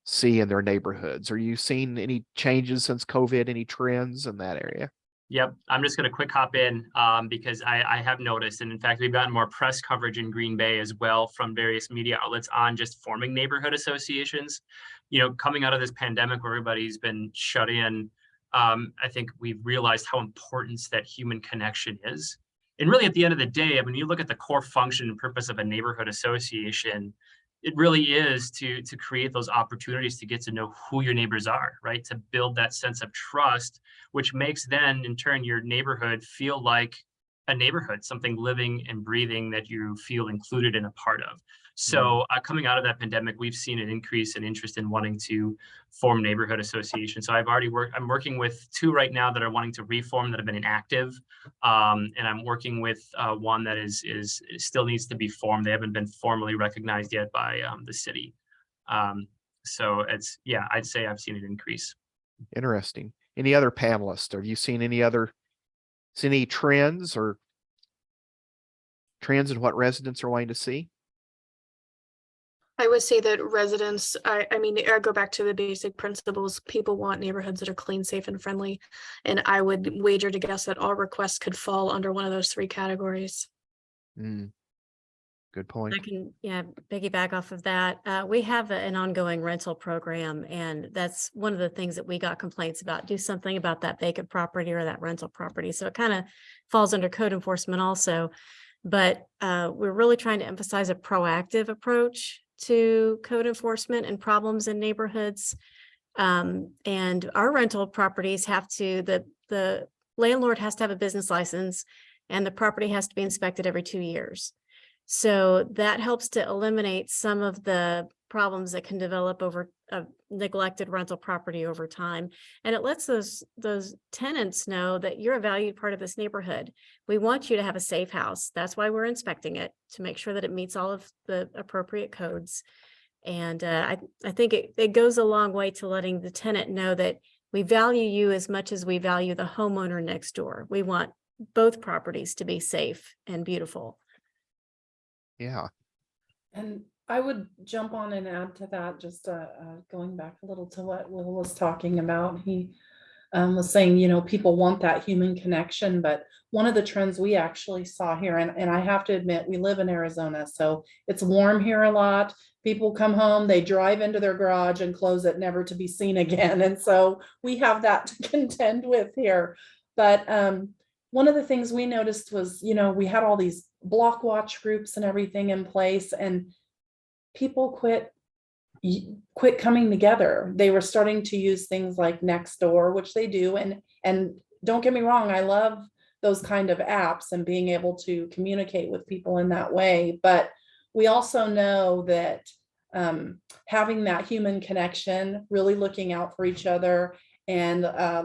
see in their neighborhoods? Are you seeing any changes since COVID, any trends in that area? Yep, I'm just going to quick hop in because I have noticed, and in fact, we've gotten more press coverage in Green Bay as well from various media outlets on just forming neighborhood associations. Coming out of this pandemic where everybody's been shut in, I think we've realized how important that human connection is. And really, at the end of the day, you look at the core function and purpose of a neighborhood association, it really is to create those opportunities to get to know who your neighbors are, right? To build that sense of trust, which makes then in turn your neighborhood feel like a neighborhood, something living and breathing that you feel included and a part of. So coming out of that pandemic, we've seen an increase in interest in wanting to form neighborhood associations. So I'm working with two right now that are wanting to reform that have been inactive. And I'm working with one that is still needs to be formed. They haven't been formally recognized yet by the city. So I'd say I've seen an increase. Interesting. Any other panelists? Have you seen any trends in what residents are wanting to see? I would say that residents, I go back to the basic principles. People want neighborhoods that are clean, safe, and friendly. And I would wager to guess that all requests could fall under one of those three categories. Good point. I can, piggyback off of that. We have an ongoing rental program, and that's one of the things that we got complaints about. Do something about that vacant property or that rental property. So it kind of falls under code enforcement also. But we're really trying to emphasize a proactive approach to code enforcement and problems in neighborhoods. And our rental properties the landlord has to have a business license, and the property has to be inspected every 2 years. So that helps to eliminate some of the problems that can develop over a neglected rental property over time. And it lets those tenants know that you're a valued part of this neighborhood. We want you to have a safe house. That's why we're inspecting it, to make sure that it meets all of the appropriate codes. And I think it goes a long way to letting the tenant know that we value you as much as we value the homeowner next door. We want both properties to be safe and beautiful. Yeah. And I would jump on and add to that, just going back a little to what Will was talking about. He was saying, people want that human connection, but one of the trends we actually saw here, and I have to admit, we live in Arizona, so it's warm here a lot. People come home, they drive into their garage and close it, never to be seen again. And so we have that to contend with here. But one of the things we noticed was, we had all these block watch groups and everything in place, and people quit coming together. They were starting to use things like Nextdoor, which they do. And don't get me wrong, I love those kind of apps and being able to communicate with people in that way. But we also know that having that human connection, really looking out for each other. And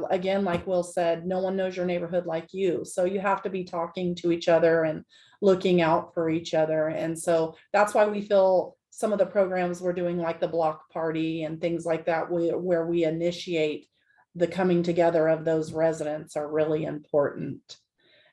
again, like Will said, no one knows your neighborhood like you. So you have to be talking to each other and looking out for each other. And so that's why we feel some of the programs we're doing, like the block party and things like that, where we initiate the coming together of those residents, are really important.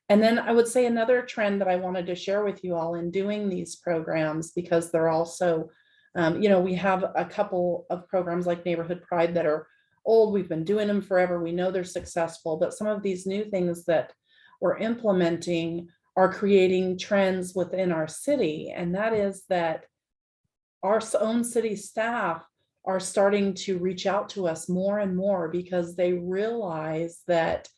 And then I would say another trend that I wanted to share with you all in doing these programs, because they're also, we have a couple of programs like Neighborhood Pride that are old. We've been doing them forever. We know they're successful, but some of these new things that we're implementing are creating trends within our city. And that is that our own city staff are starting to reach out to us more and more, because they realize that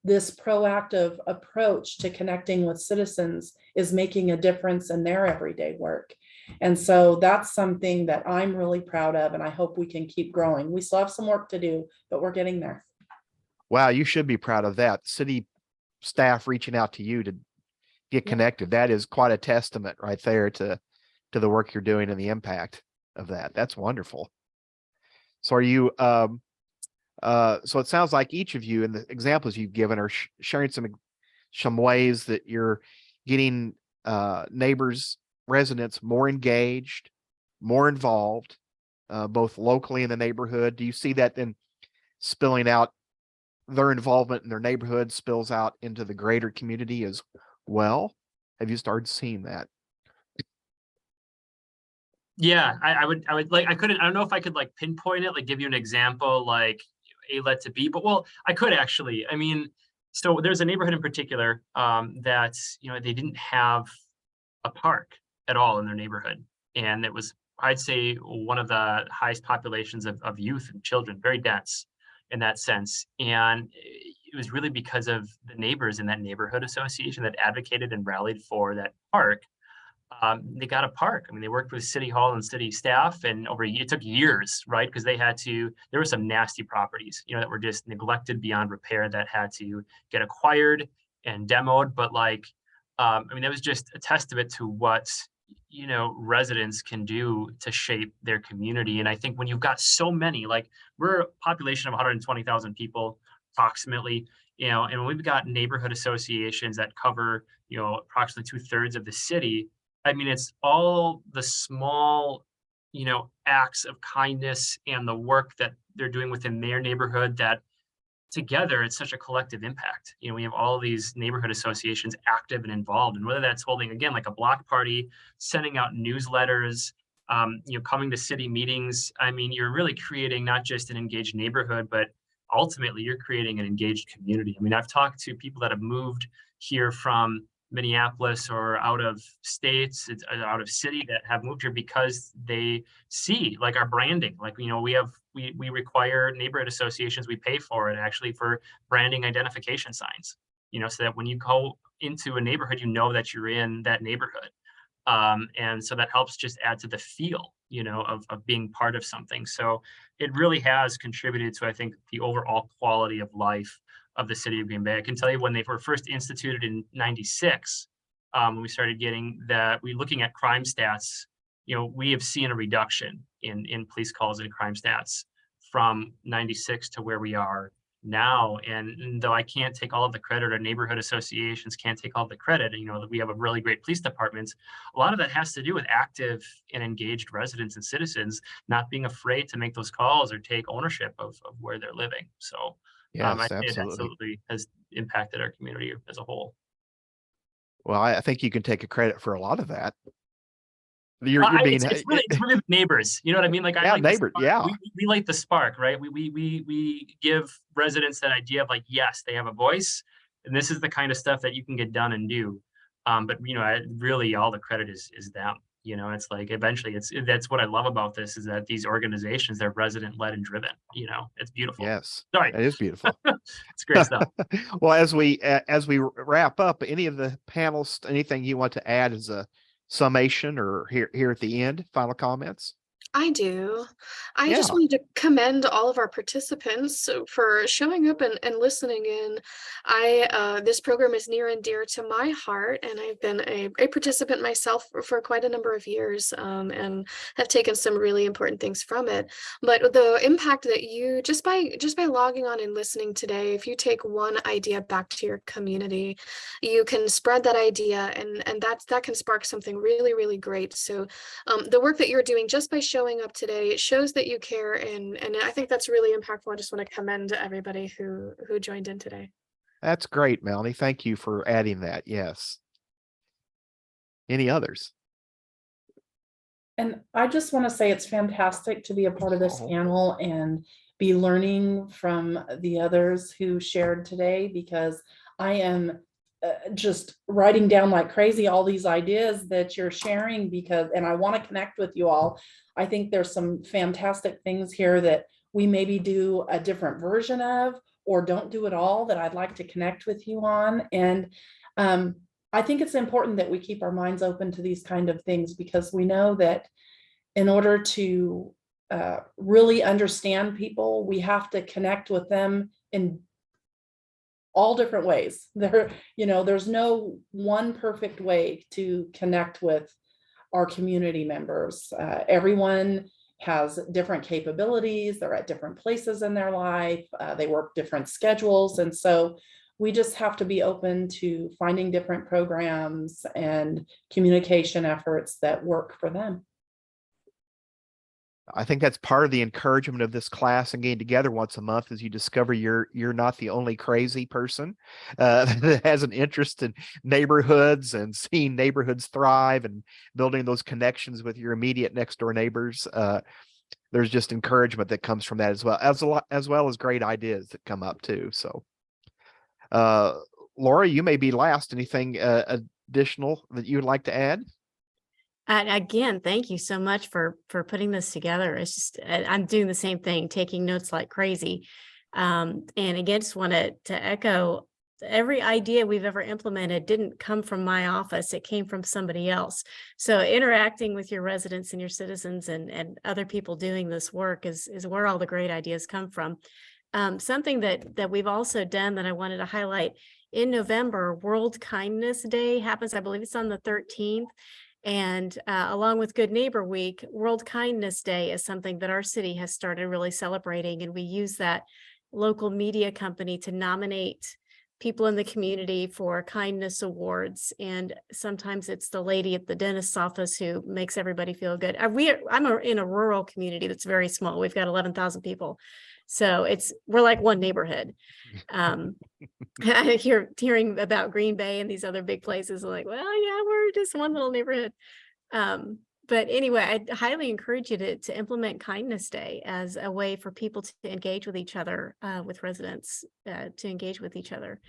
this proactive approach to connecting with citizens is making a difference in their everyday work. And so that's something that I'm really proud of, and I hope we can keep growing. We still have some work to do, but we're getting there. Wow, you should be proud of that. City staff reaching out to you to get connected. That is quite a testament right there to the work you're doing and the impact of that. That's wonderful. So are you, so it sounds like each of you in the examples you've given are sharing some ways that you're getting neighbors, residents more engaged, more involved, both locally in the neighborhood. Do you see that then spilling out, their involvement in their neighborhood spills out into the greater community as well? Have you started seeing that? Yeah, I would like, I don't know if I could like pinpoint it, like give you an example, like A led to B, but well, I could actually. I mean, so there's a neighborhood in particular that, they didn't have a park at all in their neighborhood. And it was, I'd say, one of the highest populations of youth and children, very dense in that sense. And it was really because of the neighbors in that neighborhood association that advocated and rallied for that park. They got a park. I mean, they worked with City Hall and city staff, and it took years, right? Because there were some nasty properties, that were just neglected beyond repair that had to get acquired and demoed. But I mean, that was just a testament to what, residents can do to shape their community. And I think when you've got so many, like we're a population of 120,000 people approximately, and we've got neighborhood associations that cover, approximately 2/3 of the city. I mean, it's all the small, acts of kindness and the work that they're doing within their neighborhood that together it's such a collective impact. We have all these neighborhood associations active and involved, and whether that's holding, again, like a block party, sending out newsletters, coming to city meetings. I mean, you're really creating not just an engaged neighborhood, but ultimately you're creating an engaged community. I mean, I've talked to people that have moved here from Minneapolis or out of states, out of city, that have moved here because they see like our branding. Like, we require neighborhood associations, we pay for it actually for branding identification signs, so that when you go into a neighborhood, that you're in that neighborhood. And so that helps just add to the feel, of being part of something. So it really has contributed to, I think, the overall quality of life of the city of Green Bay. I can tell you when they were first instituted in '96, when we started getting looking at crime stats, we have seen a reduction in police calls and crime stats from '96 to where we are now. And though I can't take all of the credit, or neighborhood associations can't take all of the credit, that we have a really great police department, a lot of that has to do with active and engaged residents and citizens not being afraid to make those calls or take ownership of where they're living. So Yes, I think it absolutely. absolutely has impacted our community as a whole. Well, I think you can take a credit for a lot of that. You're being It's really the neighbors. You know what I mean? Like, I like neighbor. Yeah. We light the spark, right? We give residents that idea of like, yes, they have a voice, and this is the kind of stuff that you can get done and do. But really all the credit is them. It's like eventually that's what I love about this, is that these organizations, they're resident led and driven. It's beautiful. Yes. Sorry. It is beautiful. It's great stuff. Well, as we wrap up, any of the panelists, anything you want to add as a summation or here at the end, final comments? I do. I just Yeah. wanted to commend all of our participants for showing up and listening in. This program is near and dear to my heart, and I've been a participant myself for quite a number of years, and have taken some really important things from it. But the impact that you just by logging on and listening today, if you take one idea back to your community, you can spread that idea, and that can spark something really, really great. So the work that you're doing just by showing up today, it shows that you care, and I think that's really impactful. I just want to commend everybody who joined in today. That's great, Melanie. Thank you for adding that. Yes. Any others? And I just want to say it's fantastic to be a part of this Oh. panel and be learning from the others who shared today, because I am just writing down like crazy all these ideas that you're sharing, and I want to connect with you all. I think there's some fantastic things here that we maybe do a different version of, or don't do at all, that I'd like to connect with you on. And I think it's important that we keep our minds open to these kind of things, because we know that in order to really understand people, we have to connect with them in all different ways. There's no one perfect way to connect with our community members. Everyone has different capabilities. They're at different places in their life. They work different schedules. And so we just have to be open to finding different programs and communication efforts that work for them. I think that's part of the encouragement of this class and getting together once a month, is you discover you're not the only crazy person that has an interest in neighborhoods and seeing neighborhoods thrive and building those connections with your immediate next door neighbors. There's just encouragement that comes from that, as well as great ideas that come up too. So Laura, you may be last. Anything additional that you would like to add? And again, thank you so much for putting this together. It's just, I'm doing the same thing, taking notes like crazy. And again, just wanted to echo, every idea we've ever implemented didn't come from my office. It came from somebody else. So interacting with your residents and your citizens and other people doing this work is where all the great ideas come from. Something that we've also done that I wanted to highlight: in November, World Kindness Day happens. I believe it's on the 13th. And along with Good Neighbor Week, World Kindness Day is something that our city has started really celebrating. And we use that local media company to nominate people in the community for kindness awards. And sometimes it's the lady at the dentist's office who makes everybody feel good. I'm in a rural community that's very small. We've got 11,000 people. So we're like one neighborhood. Hearing about Green Bay and these other big places, like, well, yeah, we're just one little neighborhood. But anyway, I highly encourage you to implement Kindness Day as a way for people to engage with each other, with residents, to engage with each other.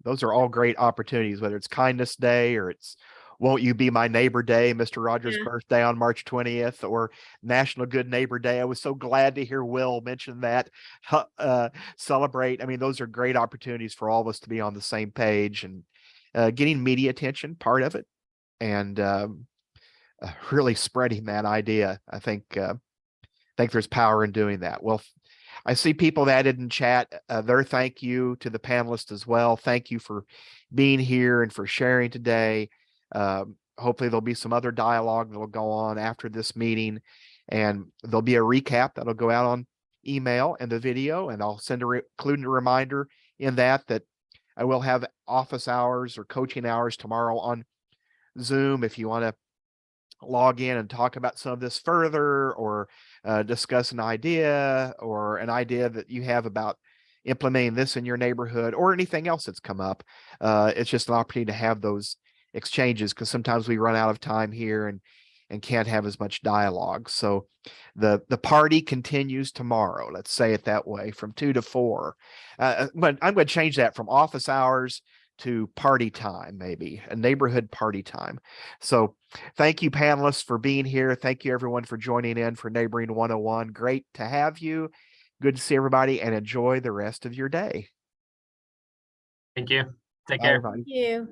Those are all great opportunities, whether it's Kindness Day or it's Won't You Be My Neighbor Day, Mr. Rogers' birthday on March 20th, or National Good Neighbor Day. I was so glad to hear Will mention that. Celebrate. I mean, those are great opportunities for all of us to be on the same page, and getting media attention, part of it, and really spreading that idea. I think there's power in doing that. Well, I see people that added in chat their thank you to the panelists as well. Thank you for being here and for sharing today. Hopefully there'll be some other dialogue that'll go on after this meeting, and there'll be a recap that'll go out on email and the video, and I'll include a reminder in that I will have office hours or coaching hours tomorrow on Zoom if you want to log in and talk about some of this further, or discuss an idea that you have about implementing this in your neighborhood, or anything else that's come up. It's just an opportunity to have those exchanges, because sometimes we run out of time here and can't have as much dialogue. So the party continues tomorrow, let's say it that way, from 2 to 4. But I'm going to change that from office hours to party time, maybe a neighborhood party time. So thank you, panelists, for being here. Thank you, everyone, for joining in for Neighboring 101. Great to have you. Good to see everybody, and enjoy the rest of your day. Thank you. Take Bye, care. everybody. Thank you.